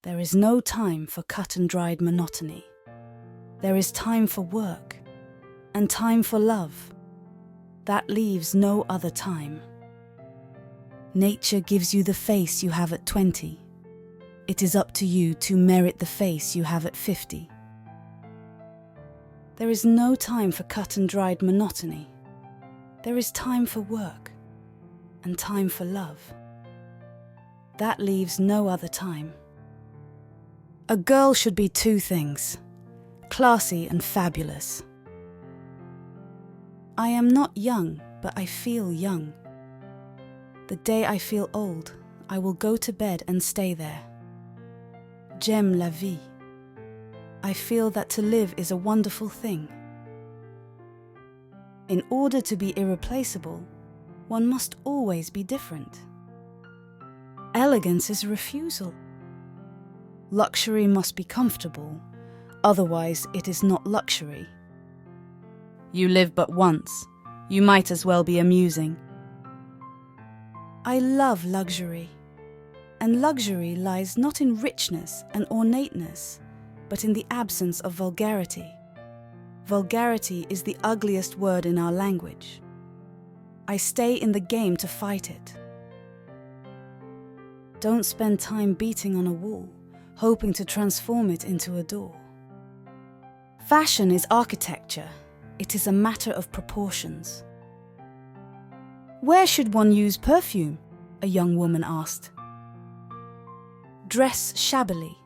There is no time for cut-and-dried monotony. There is time for work and time for love. That leaves no other time. Nature gives you the face you have at 20. It is up to you to merit the face you have at 50. There is no time for cut-and-dried monotony. There is time for work and time for love. That leaves no other time. A girl should be two things: classy and fabulous. I am not young, but I feel young. The day I feel old, I will go to bed and stay there. J'aime la vie. I feel that to live is a wonderful thing. In order to be irreplaceable, one must always be different. Elegance is refusal. Luxury must be comfortable, otherwise it is not luxury. You live but once, you might as well be amusing. I love luxury, and luxury lies not in richness and ornateness, but in the absence of vulgarity. Vulgarity is the ugliest word in our language. I stay in the game to fight it. Don't spend time beating on a wall, hoping to transform it into a door. Fashion is architecture. It is a matter of proportions. Where should one use perfume? A young woman asked. Dress shabbily,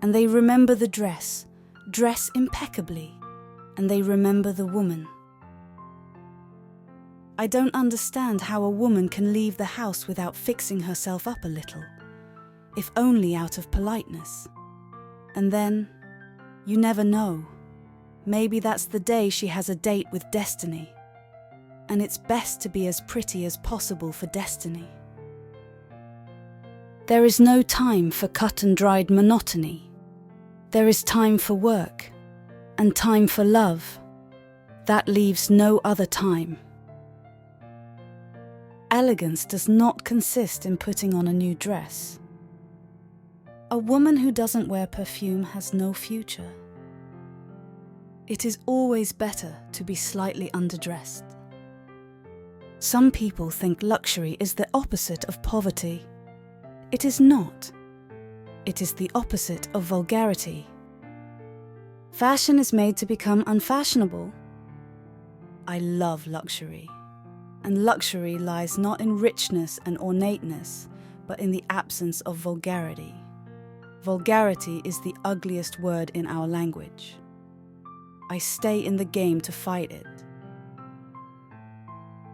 and they remember the dress. Dress impeccably, and they remember the woman. I don't understand how a woman can leave the house without fixing herself up a little, if only out of politeness. And then, you never know. Maybe that's the day she has a date with destiny. And it's best to be as pretty as possible for destiny. There is no time for cut-and-dried monotony. There is time for work and time for love. That leaves no other time. Elegance does not consist in putting on a new dress. A woman who doesn't wear perfume has no future. It is always better to be slightly underdressed. Some people think luxury is the opposite of poverty. It is not. It is the opposite of vulgarity. Fashion is made to become unfashionable. I love luxury. And luxury lies not in richness and ornateness, but in the absence of vulgarity. Vulgarity is the ugliest word in our language. I stay in the game to fight it.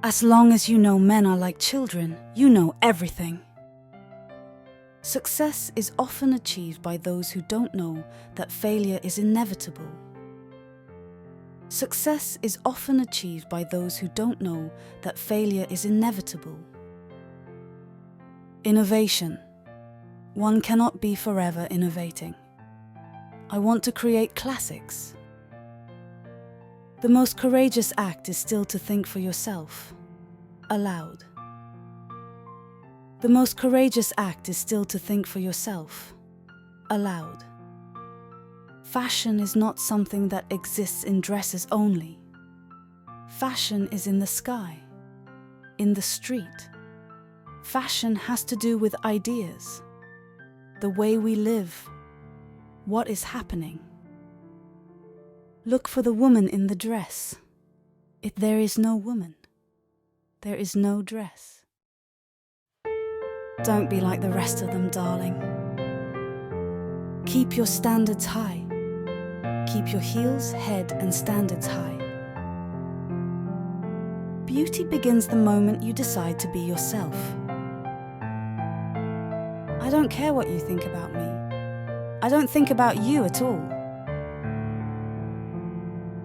As long as you know men are like children, you know everything. Success is often achieved by those who don't know that failure is inevitable. Success is often achieved by those who don't know that failure is inevitable. Innovation. One cannot be forever innovating. I want to create classics. The most courageous act is still to think for yourself, aloud. The most courageous act is still to think for yourself, aloud. Fashion is not something that exists in dresses only. Fashion is in the sky, in the street. Fashion has to do with ideas, the way we live, what is happening. Look for the woman in the dress. If there is no woman, there is no dress. Don't be like the rest of them, darling. Keep your standards high. Keep your heels, head, and standards high. Beauty begins the moment you decide to be yourself. I don't care what you think about me. I don't think about you at all.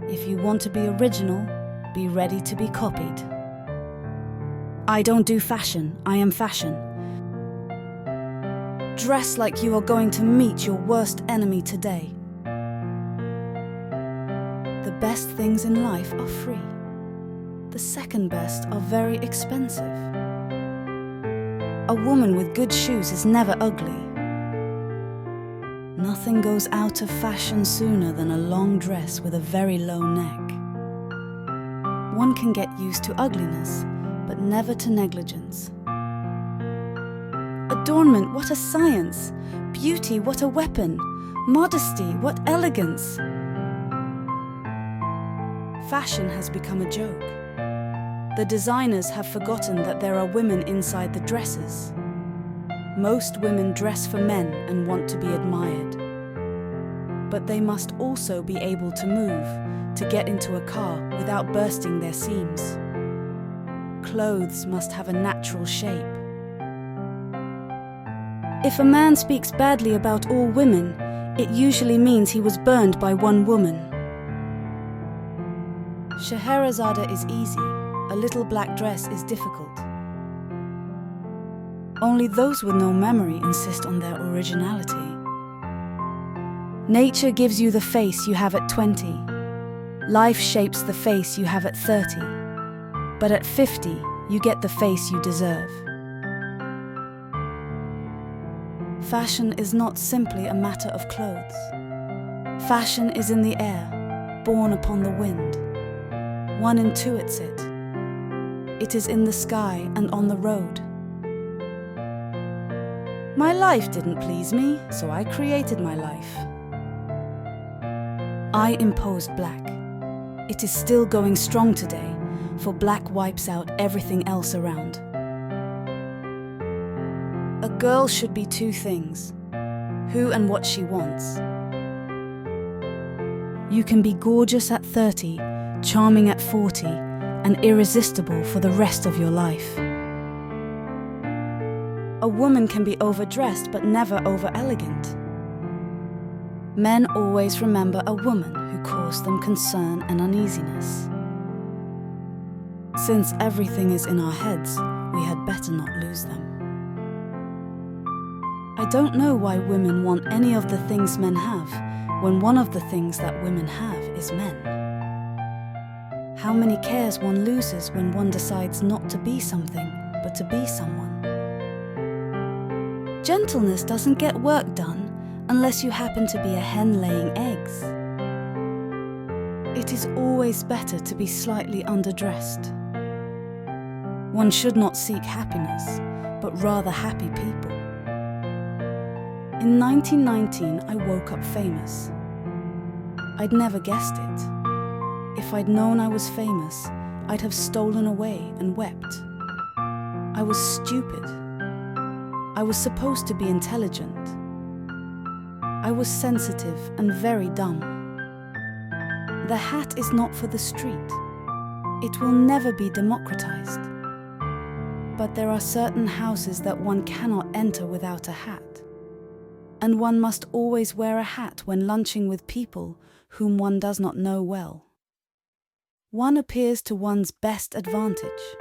If you want to be original, be ready to be copied. I don't do fashion, I am fashion. Dress like you are going to meet your worst enemy today. The best things in life are free. The second best are very expensive. A woman with good shoes is never ugly. Nothing goes out of fashion sooner than a long dress with a very low neck. One can get used to ugliness, but never to negligence. Adornment, what a science! Beauty, what a weapon! Modesty, what elegance! Fashion has become a joke. The designers have forgotten that there are women inside the dresses. Most women dress for men and want to be admired. But they must also be able to move, to get into a car without bursting their seams. Clothes must have a natural shape. If a man speaks badly about all women, it usually means he was burned by one woman. Scheherazade is easy, a little black dress is difficult. Only those with no memory insist on their originality. Nature gives you the face you have at 20. Life shapes the face you have at 30. But at 50, you get the face you deserve. Fashion is not simply a matter of clothes. Fashion is in the air, borne upon the wind. One intuits it. It is in the sky and on the road. My life didn't please me, so I created my life. I imposed black. It is still going strong today, for black wipes out everything else around. A girl should be two things: who and what she wants. You can be gorgeous at 30, charming at 40, and irresistible for the rest of your life. A woman can be overdressed but never over-elegant. Men always remember a woman who caused them concern and uneasiness. Since everything is in our heads, we had better not lose them. I don't know why women want any of the things men have, when one of the things that women have is men. How many cares one loses when one decides not to be something, but to be someone. Gentleness doesn't get work done unless you happen to be a hen laying eggs. It is always better to be slightly underdressed. One should not seek happiness, but rather happy people. In 1919, I woke up famous. I'd never guessed it. If I'd known I was famous, I'd have stolen away and wept. I was stupid. I was supposed to be intelligent. I was sensitive and very dumb. The hat is not for the street. It will never be democratized. But there are certain houses that one cannot enter without a hat. And one must always wear a hat when lunching with people whom one does not know well. One appears to one's best advantage.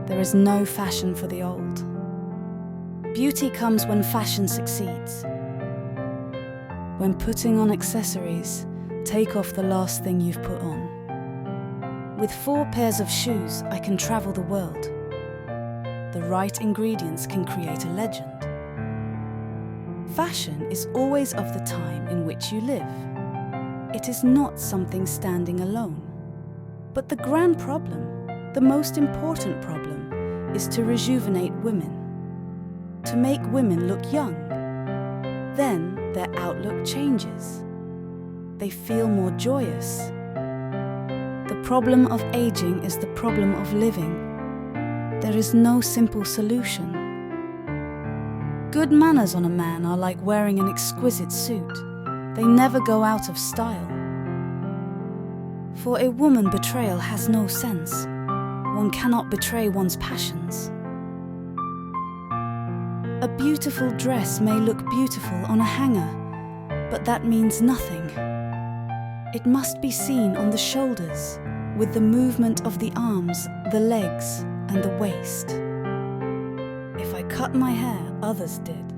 There is no fashion for the old. Beauty comes when fashion succeeds. When putting on accessories, take off the last thing you've put on. With 4 pairs of shoes, I can travel the world. The right ingredients can create a legend. Fashion is always of the time in which you live. It is not something standing alone. But the grand problem, the most important problem, is to rejuvenate women. To make women look young. Then their outlook changes. They feel more joyous. The problem of aging is the problem of living. There is no simple solution. Good manners on a man are like wearing an exquisite suit. They never go out of style. For a woman, betrayal has no sense. One cannot betray one's passions. A beautiful dress may look beautiful on a hanger, but that means nothing. It must be seen on the shoulders, with the movement of the arms, the legs, and the waist. If I cut my hair, others did.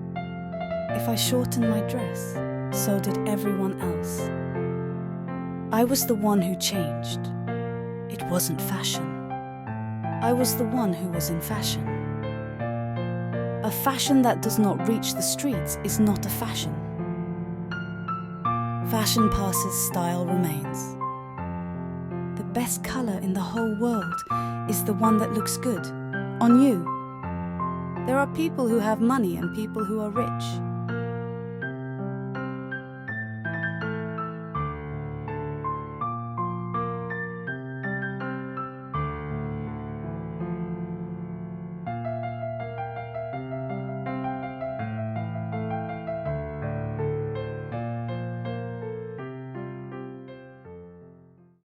If I shortened my dress, so did everyone else. I was the one who changed. It wasn't fashion. I was the one who was in fashion. A A fashion that does not reach the streets is not a fashion. Fashion passes, style remains. The best colour in the whole world is the one that looks good on you. There are people who have money and people who are rich.